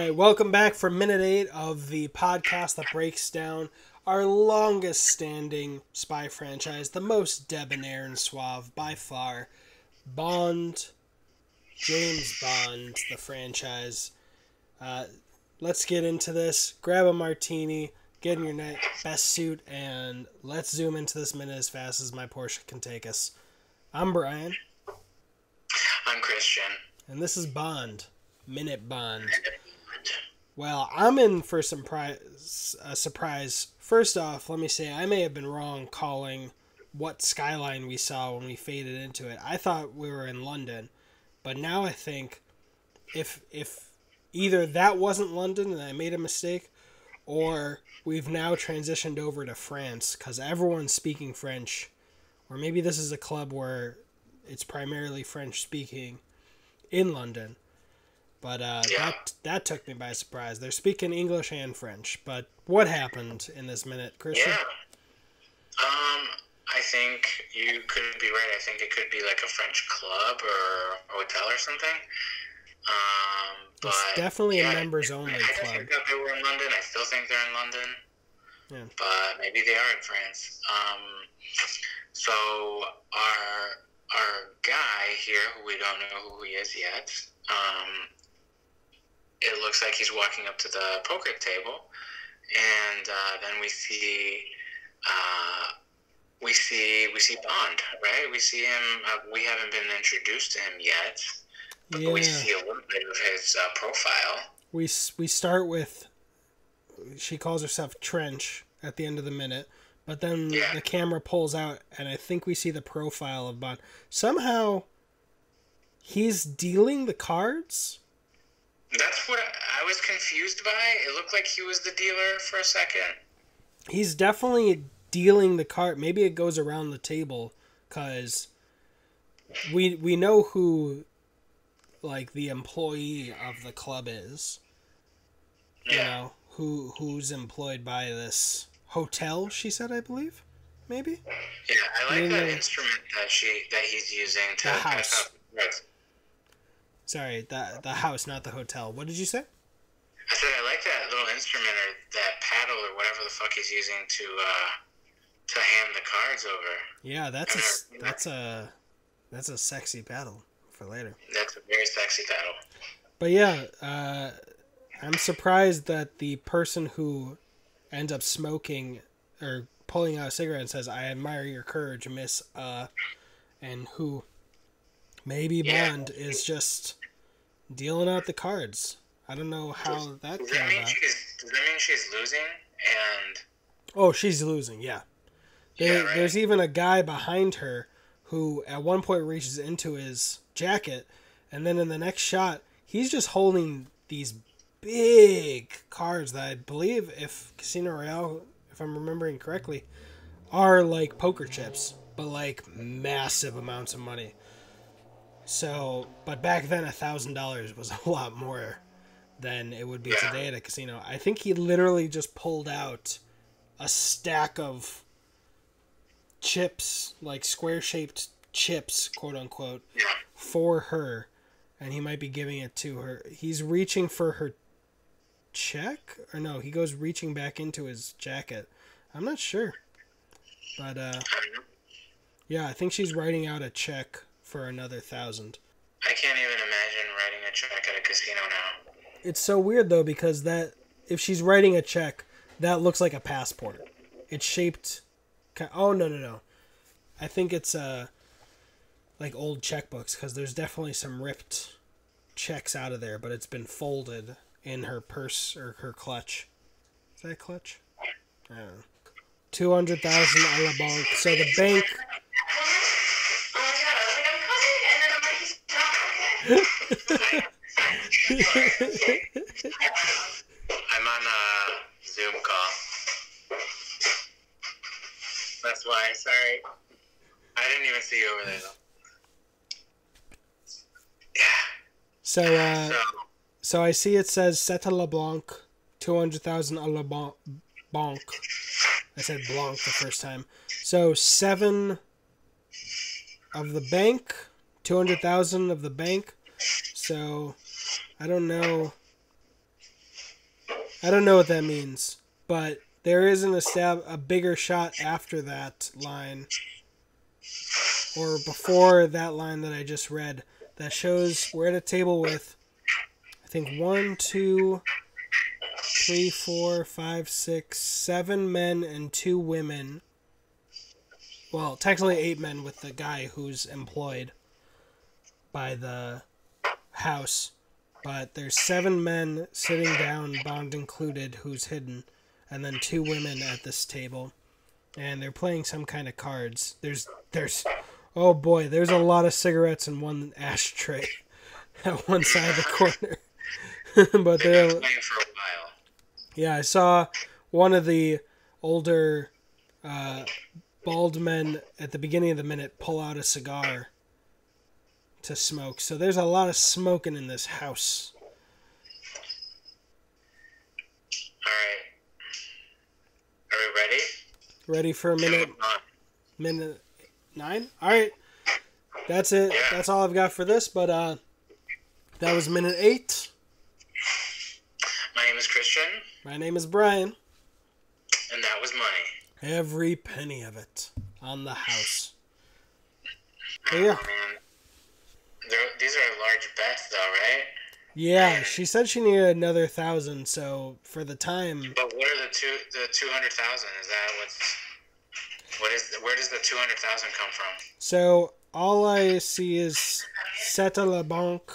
right, welcome back for minute 8 of the podcast that breaks down our longest standing spy franchise, the most debonair and suave by far, Bond, James Bond, the franchise. Let's get into this. Grab a martini, get in your best suit, and let's zoom into this minute as fast as my Porsche can take us. I'm Brian. I'm Christian. And this is Bond. Minute Bond. Well, I'm in for a surprise. First off, let me say I may have been wrong calling what skyline we saw when we faded into it. I thought we were in London, but now I think if either that wasn't London and I made a mistake, or we've now transitioned over to France because everyone's speaking French, or maybe this is a club where it's primarily French speaking in London. But that took me by surprise. They're speaking English and French. But what happened in this minute, Christian? Yeah. I think you could be right. I think it could be like a French club or a hotel or something. But it's definitely a members-only club. I think that they were in London. I still think they're in London. Yeah. But maybe they are in France. So our guy here, who we don't know who he is yet, it looks like he's walking up to the poker table, and then we see Bond, right? We see him. We haven't been introduced to him yet, but we see a little bit of his profile. We start with, she calls herself Trench at the end of the minute, but then the camera pulls out, and I think we see the profile of Bond. Somehow, he's dealing the cards. That's what I was confused by. It looked like he was the dealer for a second. He's definitely dealing the card. Maybe it goes around the table, because we know who, like, the employee of the club is. You know, who's employed by this hotel, she said, I believe? Maybe? Yeah, I like that instrument that he's using to... The house. Sorry, the house, not the hotel. What did you say? I said I like that little instrument or that paddle or whatever the fuck he's using to hand the cards over. Yeah, that's a sexy paddle for later. That's a very sexy paddle. But yeah, I'm surprised that the person who ends up smoking or pulling out a cigarette and says, "I admire your courage, miss," and who maybe Bond is just dealing out the cards. I don't know how that came about. Does that mean she's losing? And oh, she's losing, yeah. There's even a guy behind her who at one point reaches into his jacket, and then in the next shot, he's just holding these big cards that I believe, if Casino Royale, if I'm remembering correctly, are like poker chips, but like massive amounts of money. So, but back then $1,000 was a lot more than it would be today at a casino. I think he literally just pulled out a stack of chips, like square-shaped chips, quote-unquote, for her, and he might be giving it to her. He's reaching for her check? Or no, he goes reaching back into his jacket. I'm not sure. But, yeah, I think she's writing out a check for another 1,000. I can't even imagine writing a check at a casino now. It's so weird though, because that if she's writing a check, that looks like a passport. It's shaped. Oh no! I think it's like old checkbooks, because there's definitely some ripped checks out of there, but it's been folded in her purse or her clutch. Is that a clutch? I don't know. 200,000 a la banque. So the bank. I'm on a Zoom call. That's why, sorry. I didn't even see you over there, though. Yeah. So I see it says Seta LeBlanc, 200,000 a la banque. I said Blanc the first time. So 7 of the bank, 200,000 of the bank. So I don't know I don't know what that means, but there is a bigger shot after that line, or before that line that I just read, that shows we're at a table with, I think, 1, 2, 3, 4, 5, 6, 7 men and 2 women. Well, technically 8 men with the guy who's employed by the house. But there's 7 men sitting down, Bond included, who's hidden. And then 2 women at this table. And they're playing some kind of cards. There's oh boy, there's a lot of cigarettes in one ashtray at one side of the corner. But they're playing for a while. Yeah, I saw one of the older bald men at the beginning of the minute pull out a cigar to smoke. So there's a lot of smoking in this house. All right. Are we ready? Ready for a minute? Minute 9? All right. That's it. Yeah. That's all I've got for this, but that was minute 8. My name is Christian. My name is Brian. And that was money. Every penny of it on the house. There you go. Man. These are large bets, though, right? Yeah, and she said she needed another 1,000, so for the time. But what are the 200,000? Is that where does the 200,000 come from? So all I see is "C'est à la banque"